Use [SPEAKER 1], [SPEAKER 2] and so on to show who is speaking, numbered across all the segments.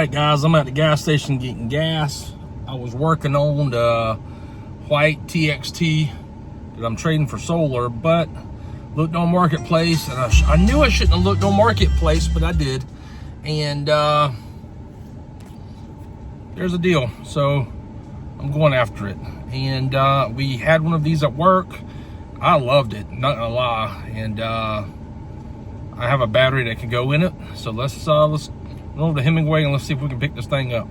[SPEAKER 1] Alright guys, I'm at the gas station getting gas. I was working on the white TXT that I'm trading for solar, but looked on Marketplace, and I knew I shouldn't have looked on Marketplace, but I did. And there's a deal, so I'm going after it. And we had one of these at work. I loved it, not gonna lie. And I have a battery that can go in it, so let's run over to Hemingway and let's see if we can pick this thing up.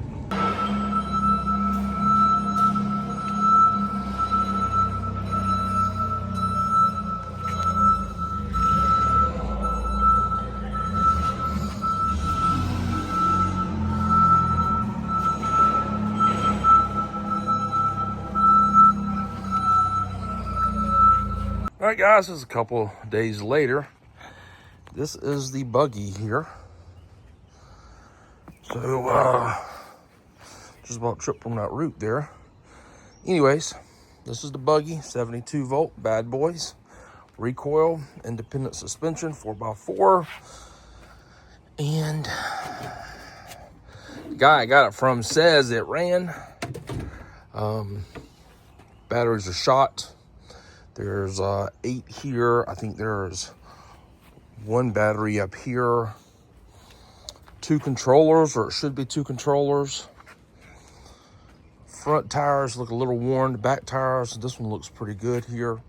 [SPEAKER 1] All right, guys, this is a couple days later. This is the Buggy here. So, just about tripped on that route there. Anyways, this is the Buggy, 72 volt, bad boys. Recoil, independent suspension, 4x4. And the guy I got it from says it ran. Batteries are shot. There's 8 here. I think there's 1 battery up here. 2 controllers, or it should be 2 controllers. Front tires look a little worn. The back tires, this one looks pretty good here.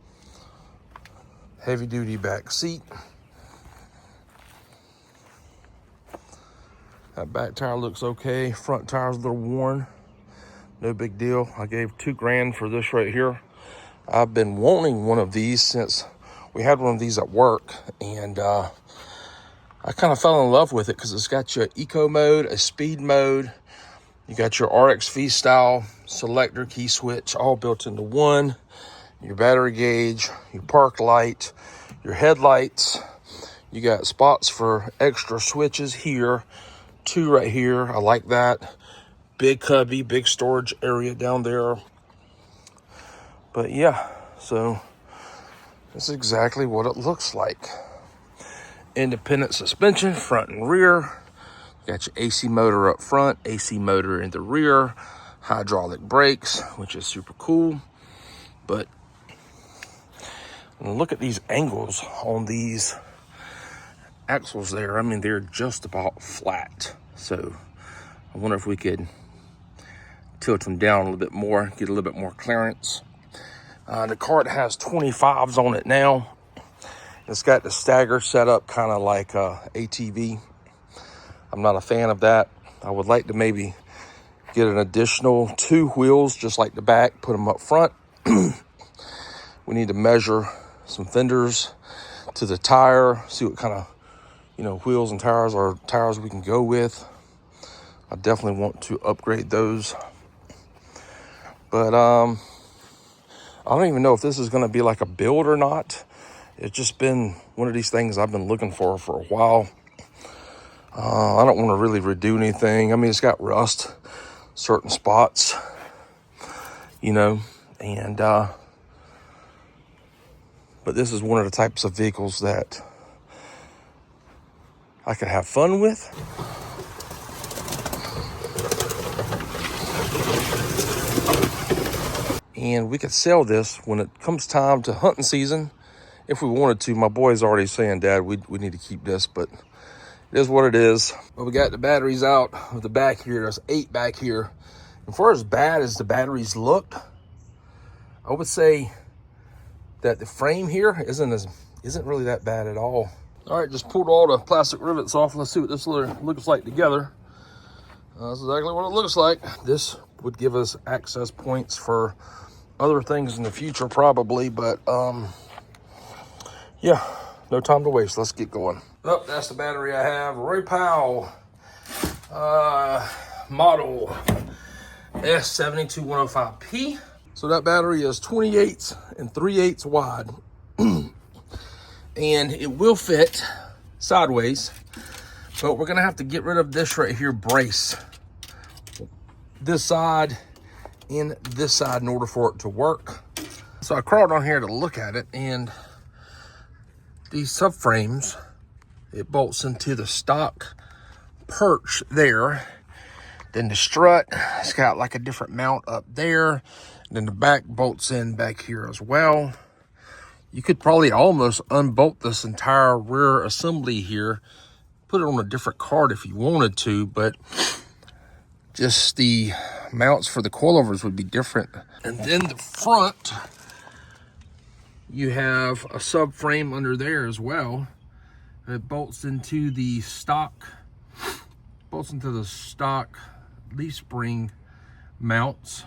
[SPEAKER 1] Heavy duty back seat. That back tire looks okay. Front tire's a little worn. No big deal. I gave $2 grand for this right here. I've been wanting one of these since we had one of these at work, and I kind of fell in love with it because it's got your eco mode, a speed mode. You got your RXV style selector key switch all built into one. Your battery gauge, your park light, your headlights. You got spots for extra switches here, 2 right here. I like that. Big cubby, big storage area down there. But yeah, so this is exactly what it looks like. Independent suspension, front and rear. Got your AC motor up front, AC motor in the rear. Hydraulic brakes, which is super cool. But look at these angles on these axles there. I mean, they're just about flat. So I wonder if we could tilt them down a little bit more, get a little bit more clearance. The cart has 25s on it now. It's got the stagger set up kind of like ATV. I'm not a fan of that. I would like to maybe get an additional 2 wheels, just like the back, put them up front. We need to measure some fenders to the tire, see what kind of, wheels and tires or tires we can go with. I definitely want to upgrade those. But I don't even know if this is going to be like a build or not. It's just been one of these things I've been looking for a while. I don't want to really redo anything. I mean, it's got rust, certain spots, and but this is one of the types of vehicles that I could have fun with. And we could sell this when it comes time to hunting season if we wanted to. My boy's already saying, Dad, we need to keep this, but it is what it is. But we got the batteries out of the back here. There's 8 back here. And for as bad as the batteries look, I would say that the frame here isn't really that bad at all. All right, just pulled all the plastic rivets off. Let's see what this looks like together. That's exactly what it looks like. This would give us access points for other things in the future probably, but yeah, no time to waste. Let's get going. Oh, that's the battery I have. Roy Powell model S72105P. So that battery is 28 3/8 wide. And it will fit sideways, but we're gonna have to get rid of this right here brace. This side and this side in order for it to work. So I crawled on here to look at it, and these subframes, it bolts into the stock perch there, Then the strut, it's got like a different mount up there. And then the back bolts in back here as well. You could probably almost unbolt this entire rear assembly here, put it on a different cart if you wanted to, but just the mounts for the coilovers would be different. And then the front, you have a subframe under there as well. It bolts into the stock leaf spring mounts.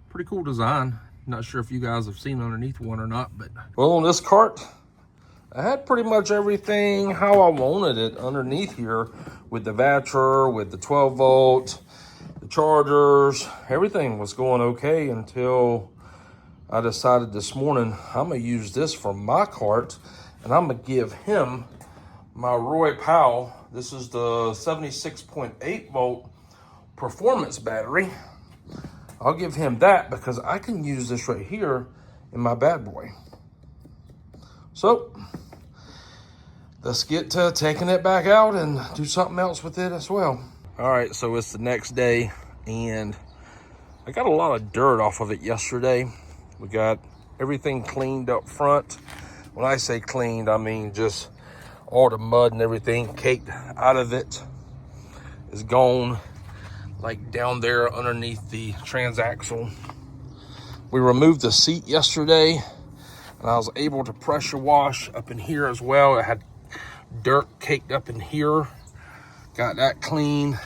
[SPEAKER 1] Pretty cool design. Not sure if you guys have seen underneath one or not, but well, on this cart, I had pretty much everything how I wanted it underneath here, with the Vatra, with the 12 volt, the chargers, everything was going okay until I decided this morning I'm gonna use this for my cart, and I'm gonna give him my Recoil. This is the 76.8 volt performance battery. I'll give him that because I can use this right here in my bad boy. So let's get to taking it back out and do something else with it as well. All right, so it's the next day and I got a lot of dirt off of it yesterday. We got everything cleaned up front. When I say cleaned, I mean just all the mud and everything caked out of it is gone, like down there underneath the transaxle. We removed the seat yesterday and I was able to pressure wash up in here as well. It had dirt caked up in here. Got that clean.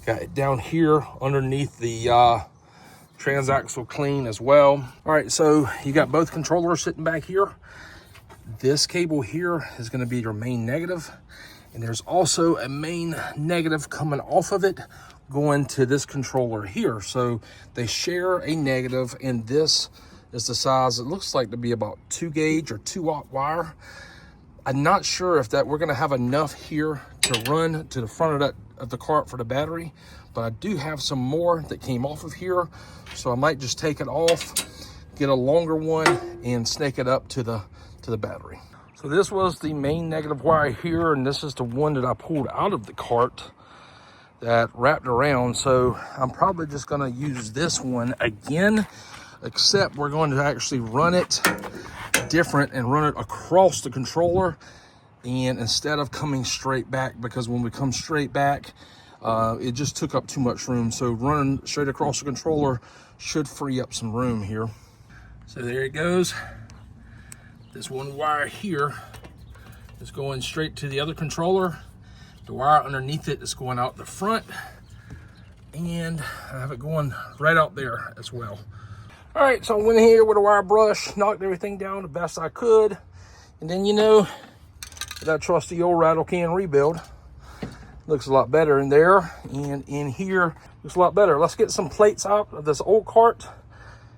[SPEAKER 1] Got it down here underneath the transaxle clean as well. All right, so you got both controllers sitting back here. This cable here is going to be your main negative, and there's also a main negative coming off of it going to this controller here. So they share a negative, and this is the size, it looks like to be about 2 gauge or 2-aught wire. I'm not sure if that we're going to have enough here to run to the front of the cart for the battery, but I do have some more that came off of here, so I might just take it off, get a longer one, and snake it up to the battery. So this was the main negative wire here, and this is the one that I pulled out of the cart that wrapped around. So I'm probably just going to use this one again, except we're going to actually run it different and run it across the controller, and instead of coming straight back, because when we come straight back it just took up too much room. So running straight across the controller should free up some room here. So there it goes. This one wire here is going straight to the other controller. The wire underneath it is going out the front, and I have it going right out there as well. All right, so I went in here with a wire brush, knocked everything down the best I could, and then, you know, that trusty old rattle can rebuild looks a lot better in there, and in here looks a lot better. Let's get some plates out of this old cart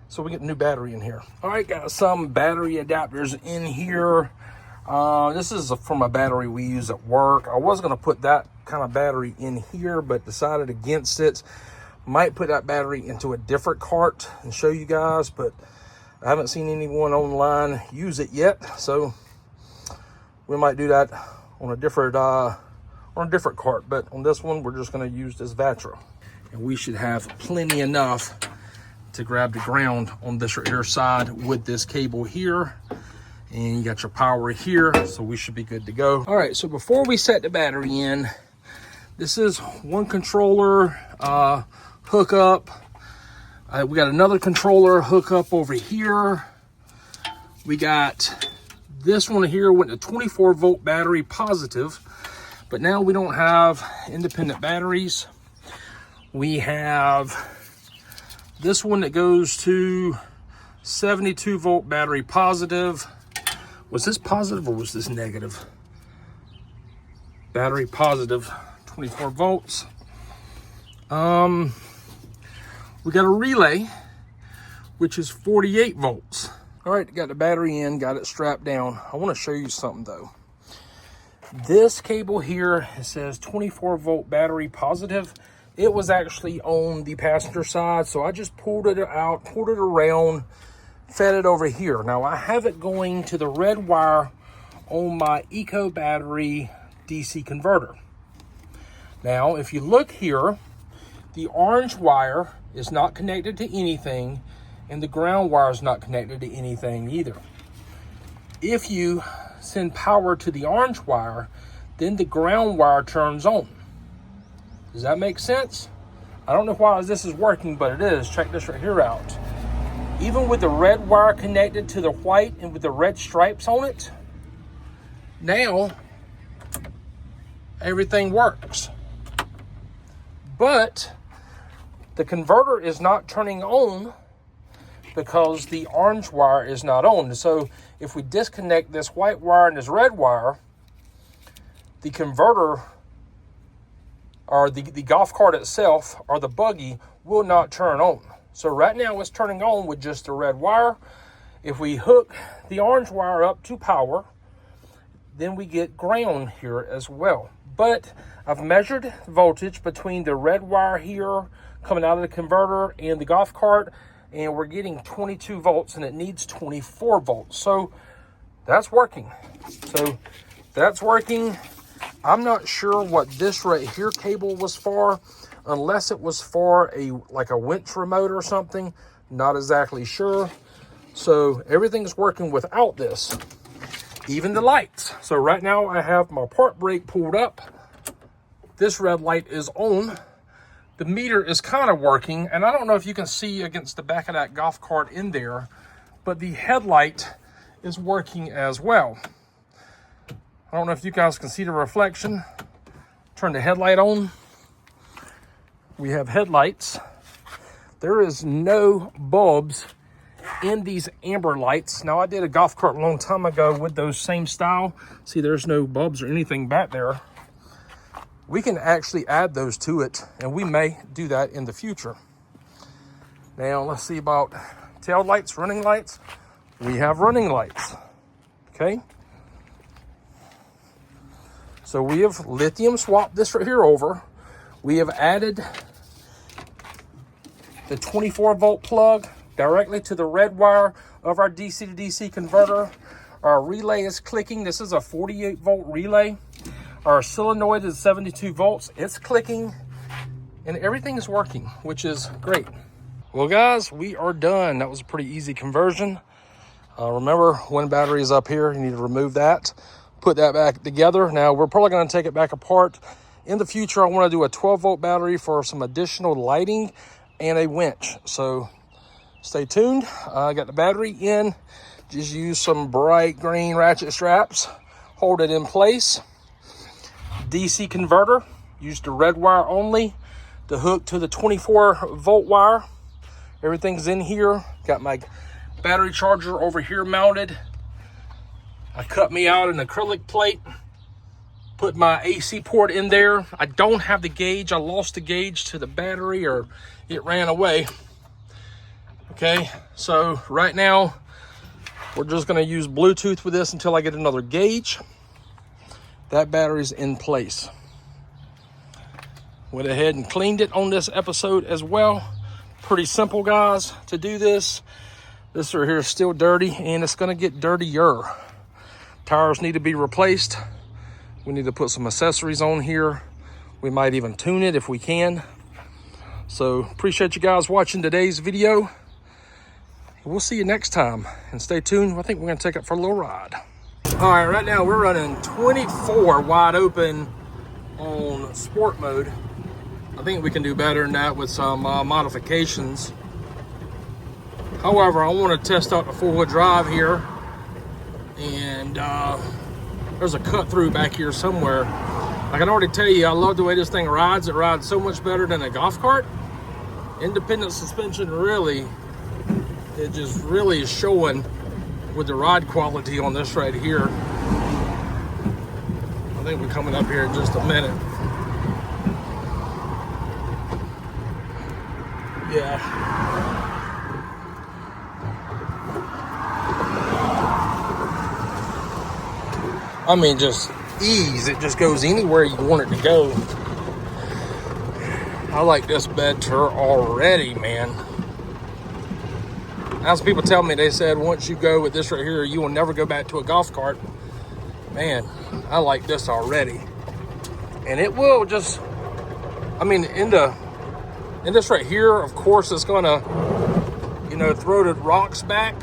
[SPEAKER 1] so we get a new battery in here. All right, got some battery adapters in here. This is from a battery we use at work. I was gonna put that kind of battery in here, but decided against it. Might put that battery into a different cart and show you guys, but I haven't seen anyone online use it yet, so we might do that on a different cart. But on this one, we're just gonna use this Vatra, and we should have plenty enough to grab the ground on this rear side with this cable here, and you got your power here, so we should be good to go. All right, so before we set the battery in, this is one controller hookup. We got another controller hookup over here. We got this one here went to 24 volt battery positive, but now we don't have independent batteries. We have this one that goes to 72 volt battery positive. Was this positive or was this negative? Battery positive, 24 volts. We got a relay, which is 48 volts. All right, got the battery in, got it strapped down. I want to show you something though. This cable here, it says 24 volt battery positive. It was actually on the passenger side, so I just pulled it out, pulled it around, fed it over here. Now I have it going to the red wire on my Eco battery
[SPEAKER 2] DC converter. Now, if you look here, the orange wire is not connected to anything, and the ground wire is not connected to anything either. If you send power to the orange wire, then the ground wire turns on. Does that make sense? I don't know why this is working, but it is. Check this right here out. Even with the red wire connected to the white and with the red stripes on it, now everything works. But the converter is not turning on because the orange wire is not on. So if we disconnect this white wire and this red wire, the converter, or the golf cart itself, or the buggy, will not turn on. So right now it's turning on with just the red wire. If we hook the orange wire up to power, then we get ground here as well. But I've measured voltage between the red wire here coming out of the converter and the golf cart, and we're getting 22 volts, and it needs 24 volts. So that's working. So that's working. I'm not sure what this right here cable was for, unless it was for like a winch remote or something. Not exactly sure. So everything's working without this, even the lights. So right now I have my park brake pulled up. This red light is on. The meter is kind of working, and I don't know if you can see against the back of that golf cart in there, but the headlight is working as well. I don't know if you guys can see the reflection. Turn the headlight on. We have headlights. There is no bulbs in these amber lights. Now, I did a golf cart a long time ago with those same style. See, there's no bulbs or anything back there. We can actually add those to it, and we may do that in the future. Now, let's see about tail lights, running lights. We have running lights, okay? So we have lithium swapped this right here over. We have added the 24 volt plug directly to the red wire of our DC to DC converter. Our relay is clicking. This is a 48 volt relay. Our solenoid is 72 volts. It's clicking, and everything is working, which is great. Well, guys, we are done. That was a pretty easy conversion. Remember, one battery is up here. You need to remove that, put that back together. Now, we're probably going to take it back apart. In the future, I want to do a 12 volt battery for some additional lighting and a winch. So stay tuned. I got the battery in. Just use some bright green ratchet straps. Hold it in place. DC converter, use the red wire only to hook to the 24 volt wire. Everything's in here. Got my battery charger over here mounted. I cut me out an acrylic plate, put my AC port in there. I don't have the gauge. I lost the gauge to the battery, or it ran away. Okay, so right now we're just going to use Bluetooth with this until I get another gauge. That battery's in place. Went ahead and cleaned it on this episode as well. Pretty simple, guys, to do this. This right here is still dirty, and it's going to get dirtier. Tires need to be replaced. We need to put some accessories on here. We might even tune it if we can. So appreciate you guys watching today's video. We'll see you next time, and stay tuned. I think we're going to take it for a little ride. All right, right now we're running 24 wide open on sport mode. I think we can do better than that with some modifications. However, I want to test out the four-wheel drive here, and there's a cut through back here somewhere. I can already tell you, I love the way this thing rides. It rides so much better than a golf cart. Independent suspension, really, it just really is showing with the ride quality on this right here. I think we're coming up here in just a minute. Yeah. I mean, just ease. It just goes anywhere you want it to go. I like this better already, man. As people tell me, they said once you go with this right here, you will never go back to a golf cart. Man, I like this already. And it will just, I mean, in this right here, of course, it's gonna, you know, throw the rocks back.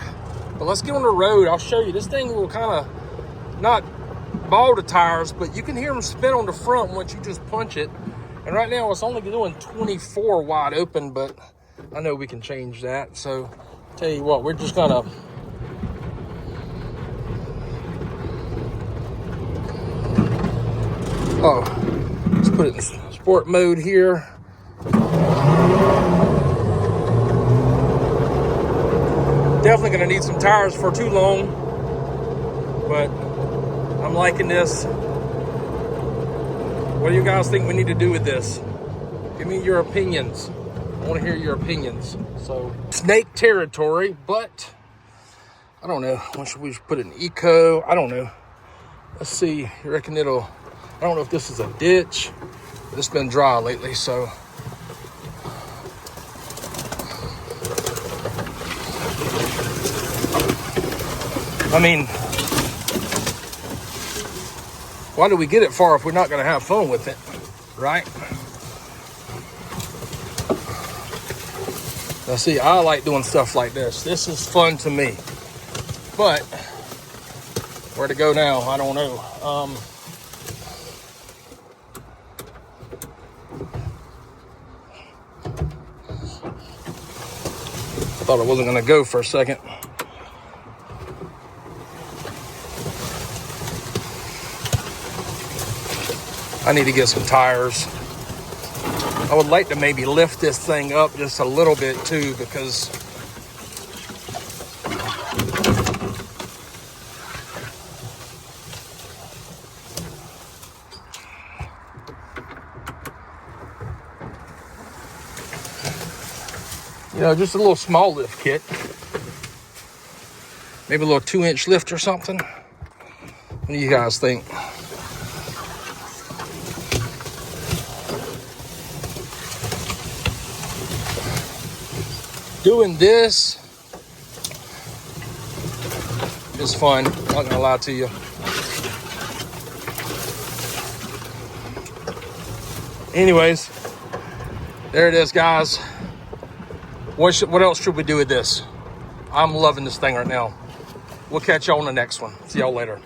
[SPEAKER 2] But let's get on the road. I'll show you. This thing will kind of not ball the tires, but you can hear them spin on the front once you just punch it. And right now it's only doing 24 wide open, but I know we can change that. So tell you what, we're just gonna let's put it in sport mode here. Definitely gonna need some tires for too long, but I'm liking this. What do you guys think we need to do with this? Give me your opinions. I want to hear your opinions. So, snake territory, but I don't know. What should we put it in eco? I don't know. Let's see. You reckon it'll, I don't know if this is a ditch, but it's been dry lately, so. I mean, why do we get it far if we're not going to have fun with it, right? Now see, I like doing stuff like this. This is fun to me. But where to go now? I don't know. I thought I wasn't going to go for a second. I need to get some tires. I would like to maybe lift this thing up just a little bit too, because you know, just a little small lift kit. Maybe a little 2-inch lift or something. What do you guys think? Doing this is fun, not gonna lie to you. Anyways, there it is, guys. What else should we do with this? I'm loving this thing right now. We'll catch y'all on the next one. See y'all later.